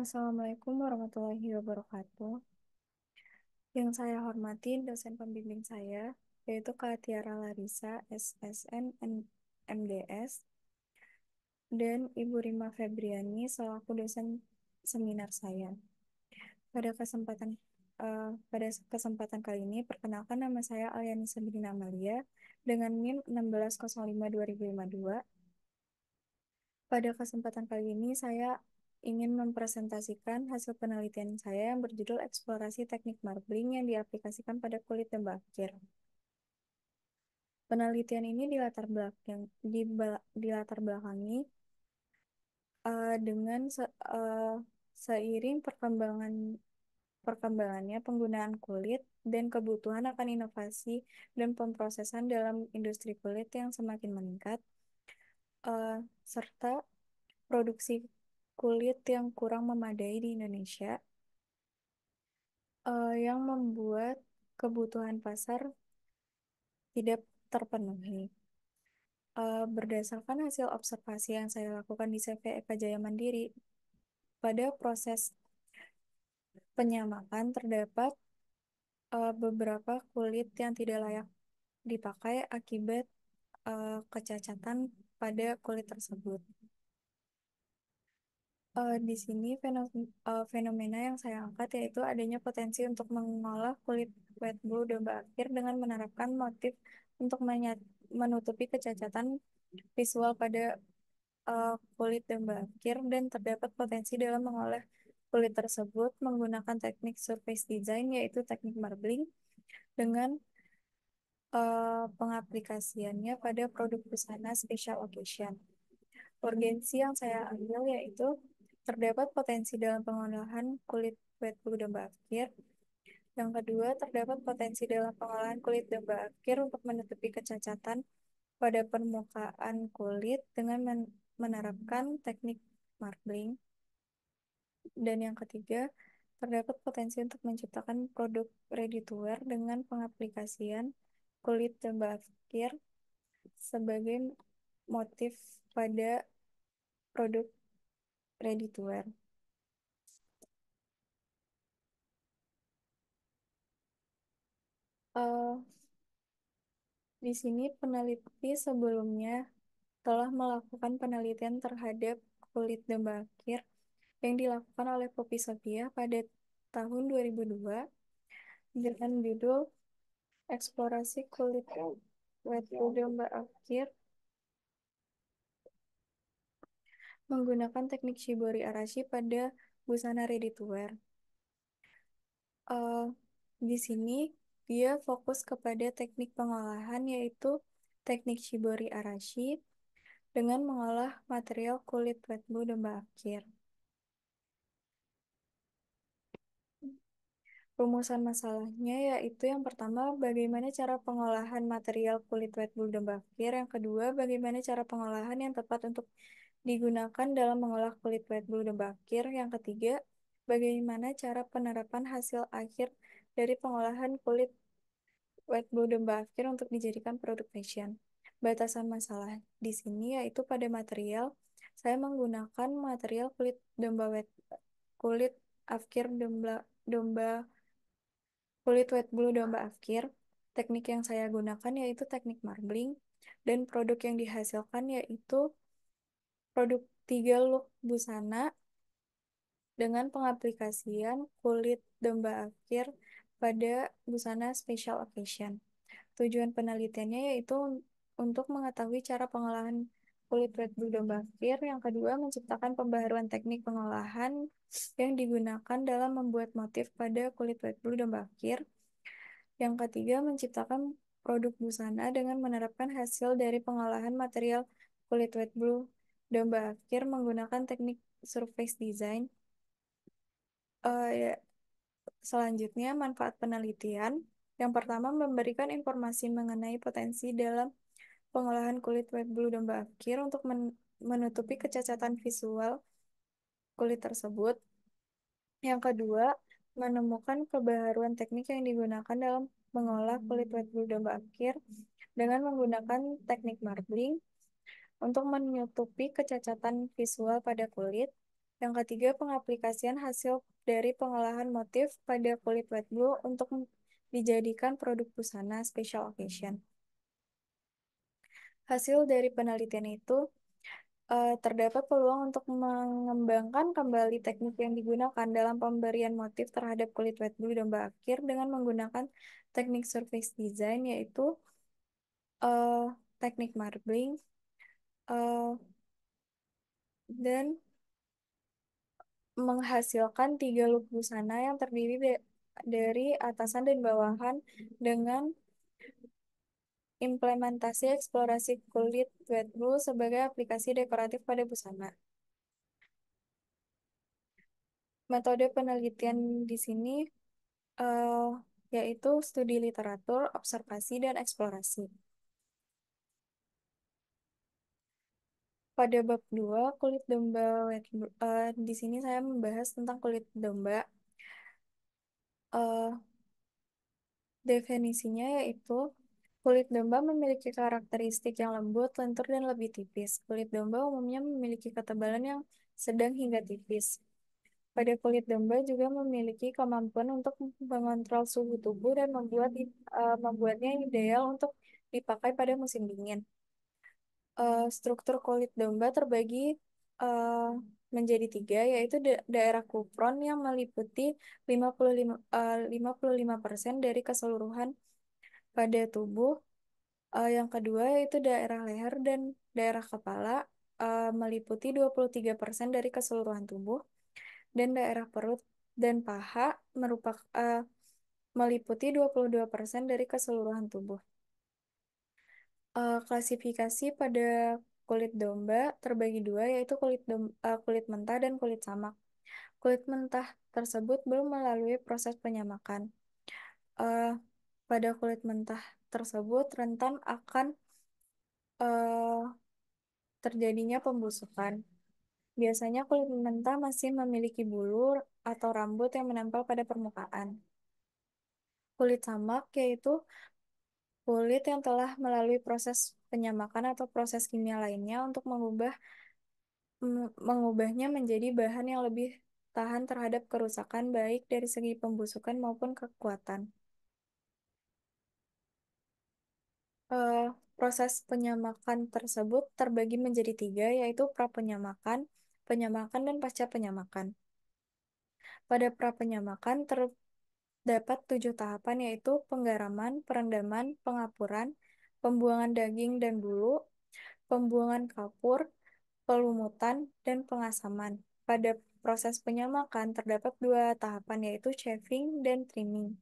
Assalamualaikum warahmatullahi wabarakatuh. Yang saya hormati dosen pembimbing saya, yaitu Kak Tiara Larissa, SSN MDS, dan Ibu Rima Febriani selaku dosen seminar saya. Pada kesempatan pada kesempatan kali ini, perkenalkan nama saya Alyani Sabrina Amalia dengan NIM 1605-2052. Pada kesempatan kali ini, saya ingin mempresentasikan hasil penelitian saya yang berjudul Eksplorasi Teknik Marbling yang diaplikasikan pada kulit dan bakir. Penelitian ini dilatar belakangi dengan seiring perkembangannya penggunaan kulit dan kebutuhan akan inovasi dan pemrosesan dalam industri kulit yang semakin meningkat, serta produksi kulit yang kurang memadai di Indonesia, yang membuat kebutuhan pasar tidak terpenuhi. Berdasarkan hasil observasi yang saya lakukan di CV Eka Jaya Mandiri, pada proses penyamakan terdapat beberapa kulit yang tidak layak dipakai akibat kecacatan pada kulit tersebut. Di sini fenomena yang saya angkat yaitu adanya potensi untuk mengolah kulit wet blue domba akhir dengan menerapkan motif untuk menutupi kecacatan visual pada kulit domba akhir, dan terdapat potensi dalam mengolah kulit tersebut menggunakan teknik surface design yaitu teknik marbling dengan pengaplikasiannya pada produk busana special occasion. Urgensi yang saya ambil yaitu terdapat potensi dalam pengolahan kulit wet blue domba akhir. Yang kedua, terdapat potensi dalam pengolahan kulit domba akhir untuk menutupi kecacatan pada permukaan kulit dengan menerapkan teknik marbling. Dan yang ketiga, terdapat potensi untuk menciptakan produk ready to wear dengan pengaplikasian kulit domba akhir sebagai motif pada produk ready to wear. Eh, di sini peneliti sebelumnya telah melakukan penelitian terhadap kulit domba akhir yang dilakukan oleh Poppy Sophia pada tahun 2002 dengan judul Eksplorasi Kulit Wet Domba Akhir menggunakan teknik Shibori Arashi pada busana ready to wear. Eh, di sini dia fokus kepada teknik pengolahan yaitu teknik Shibori Arashi dengan mengolah material kulit wet blue domba akhir. Rumusan masalahnya yaitu yang pertama, bagaimana cara pengolahan material kulit wet blue domba akhir. Yang kedua, bagaimana cara pengolahan yang tepat untuk digunakan dalam mengolah kulit wet blue domba akhir. Yang ketiga, bagaimana cara penerapan hasil akhir dari pengolahan kulit wet blue domba akhir untuk dijadikan produk fashion. Batasan masalah di sini yaitu pada material, saya menggunakan material kulit afkir domba kulit wet blue domba afkir. Teknik yang saya gunakan yaitu teknik marbling, dan produk yang dihasilkan yaitu produk 3 look busana dengan pengaplikasian kulit domba afkir pada busana special occasion. Tujuan penelitiannya yaitu untuk mengetahui cara pengolahan kulit wet blue domba akhir. Yang kedua, menciptakan pembaharuan teknik pengolahan yang digunakan dalam membuat motif pada kulit wet blue domba akhir. Yang ketiga, menciptakan produk busana dengan menerapkan hasil dari pengolahan material kulit wet blue domba akhir menggunakan teknik surface design. Ya, selanjutnya, manfaat penelitian. Yang pertama, memberikan informasi mengenai potensi dalam pengolahan kulit wet blue domba akhir untuk menutupi kecacatan visual kulit tersebut. Yang kedua, menemukan kebaharuan teknik yang digunakan dalam mengolah kulit wet blue domba akhir dengan menggunakan teknik marbling untuk menutupi kecacatan visual pada kulit. Yang ketiga, pengaplikasian hasil dari pengolahan motif pada kulit wet blue untuk dijadikan produk busana special occasion. Hasil dari penelitian itu terdapat peluang untuk mengembangkan kembali teknik yang digunakan dalam pemberian motif terhadap kulit wet blue domba akhir dengan menggunakan teknik surface design, yaitu eh, teknik marbling, eh, dan menghasilkan 3 look busana yang terdiri dari atasan dan bawahan dengan implementasi eksplorasi kulit wet blue sebagai aplikasi dekoratif pada busana. Metode penelitian di sini eh, yaitu studi literatur, observasi, dan eksplorasi. Pada bab 2 kulit domba wet blue, di sini saya membahas tentang kulit domba. Eh, Definisinya yaitu kulit domba memiliki karakteristik yang lembut, lentur, dan lebih tipis. Kulit domba umumnya memiliki ketebalan yang sedang hingga tipis. Pada kulit domba juga memiliki kemampuan untuk mengontrol suhu tubuh dan membuatnya ideal untuk dipakai pada musim dingin. Struktur kulit domba terbagi eh, menjadi 3, yaitu daerah kupron yang meliputi 55% dari keseluruhan pada tubuh. Yang kedua yaitu daerah leher dan daerah kepala, meliputi 23% dari keseluruhan tubuh, dan daerah perut dan paha meliputi 22% dari keseluruhan tubuh. Klasifikasi pada kulit domba terbagi 2, yaitu kulit mentah dan kulit samak. Kulit mentah tersebut belum melalui proses penyamakan. Eh, Pada kulit mentah tersebut rentan akan eh, terjadinya pembusukan. Biasanya kulit mentah masih memiliki bulu atau rambut yang menempel pada permukaan. Kulit samak yaitu kulit yang telah melalui proses penyamakan atau proses kimia lainnya untuk mengubahnya menjadi bahan yang lebih tahan terhadap kerusakan baik dari segi pembusukan maupun kekuatan. Eh, Proses penyamakan tersebut terbagi menjadi 3, yaitu prapenyamakan, penyamakan, dan pasca penyamakan. Pada prapenyamakan terdapat 7 tahapan, yaitu penggaraman, perendaman, pengapuran, pembuangan daging dan bulu, pembuangan kapur, pelumutan, dan pengasaman. Pada proses penyamakan terdapat 2 tahapan, yaitu shaving dan trimming.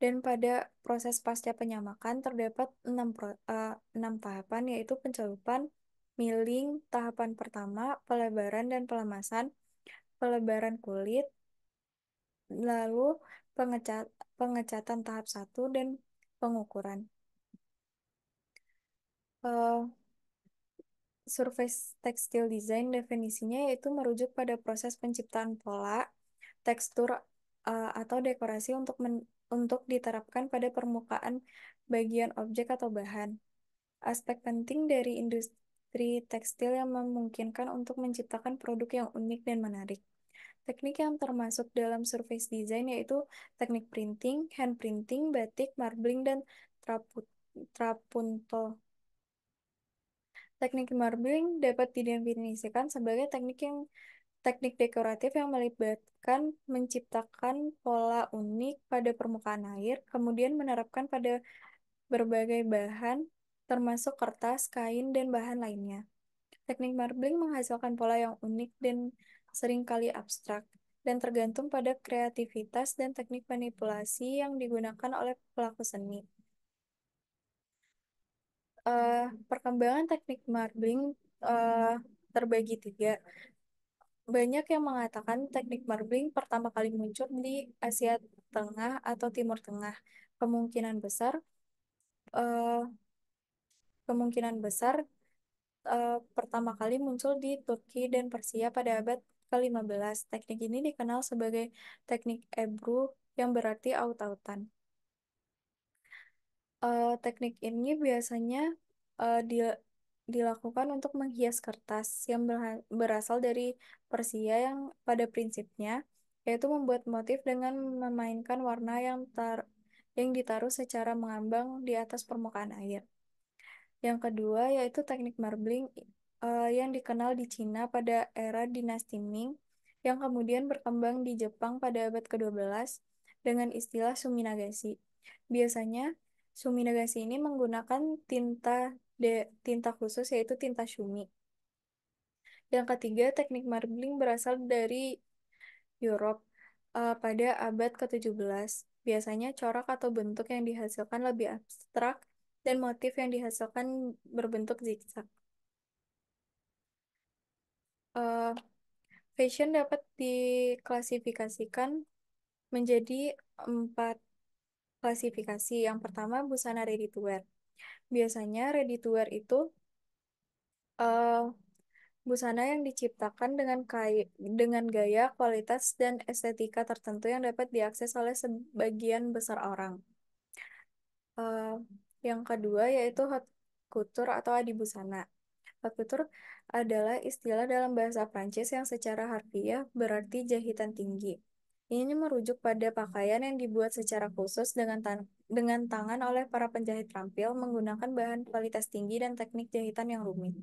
Dan pada proses pasca penyamakan terdapat 6 tahapan, yaitu pencelupan, milling, tahapan pertama, pelebaran dan pelemasan, pelebaran kulit, lalu pengecat, pengecatan tahap 1, dan pengukuran. Eh, Surface Textile Design definisinya yaitu merujuk pada proses penciptaan pola, tekstur, atau dekorasi untuk diterapkan pada permukaan bagian objek atau bahan. Aspek penting dari industri tekstil yang memungkinkan untuk menciptakan produk yang unik dan menarik. Teknik yang termasuk dalam surface design yaitu teknik printing, hand printing, batik, marbling, dan trapunto. Teknik marbling dapat didefinisikan sebagai teknik dekoratif yang melibatkan menciptakan pola unik pada permukaan air, kemudian menerapkan pada berbagai bahan, termasuk kertas, kain, dan bahan lainnya. Teknik marbling menghasilkan pola yang unik dan seringkali abstrak, dan tergantung pada kreativitas dan teknik manipulasi yang digunakan oleh pelaku seni. Perkembangan teknik marbling eh, terbagi 3. Banyak yang mengatakan teknik marbling pertama kali muncul di Asia Tengah atau Timur Tengah. Kemungkinan besar, eh, kemungkinan besar pertama kali muncul di Turki dan Persia pada abad ke-15. Teknik ini dikenal sebagai teknik Ebru yang berarti aut-autan. Teknik ini biasanya dilakukan untuk menghias kertas yang berasal dari Persia yang pada prinsipnya yaitu membuat motif dengan memainkan warna yang ditaruh secara mengambang di atas permukaan air. Yang kedua yaitu teknik marbling yang dikenal di Cina pada era dinasti Ming yang kemudian berkembang di Jepang pada abad ke-12 dengan istilah suminagasi. Biasanya suminagasi ini menggunakan tinta khusus yaitu tinta shumi. Yang ketiga, teknik marbling berasal dari Europe pada abad ke-17. Biasanya corak atau bentuk yang dihasilkan lebih abstrak dan motif yang dihasilkan berbentuk zigzag. Eh, Fashion dapat diklasifikasikan menjadi 4 klasifikasi. Yang pertama, busana ready to wear. Biasanya ready to wear itu eh, busana yang diciptakan dengan gaya, kualitas, dan estetika tertentu yang dapat diakses oleh sebagian besar orang. Eh, yang kedua yaitu haute couture atau adibusana. Haute couture adalah istilah dalam bahasa Prancis yang secara harfiah berarti jahitan tinggi. Ini merujuk pada pakaian yang dibuat secara khusus dengan tangan oleh para penjahit terampil menggunakan bahan kualitas tinggi dan teknik jahitan yang rumit.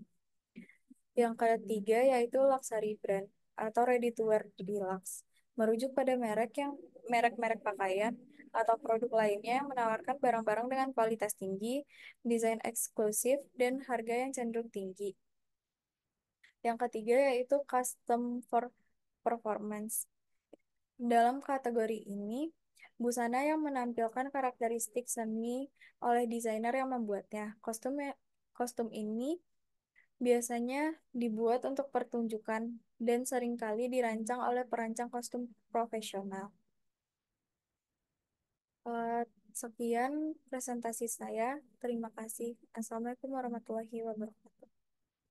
Yang ketiga yaitu luxury brand atau ready to wear deluxe, merujuk pada merek-merek pakaian atau produk lainnya yang menawarkan barang-barang dengan kualitas tinggi, desain eksklusif, dan harga yang cenderung tinggi. Yang ketiga yaitu custom for performance. Dalam kategori ini, busana yang menampilkan karakteristik seni oleh desainer yang membuatnya. Kostum ini biasanya dibuat untuk pertunjukan dan seringkali dirancang oleh perancang kostum profesional. Eh, Sekian presentasi saya. Terima kasih. Assalamualaikum warahmatullahi wabarakatuh.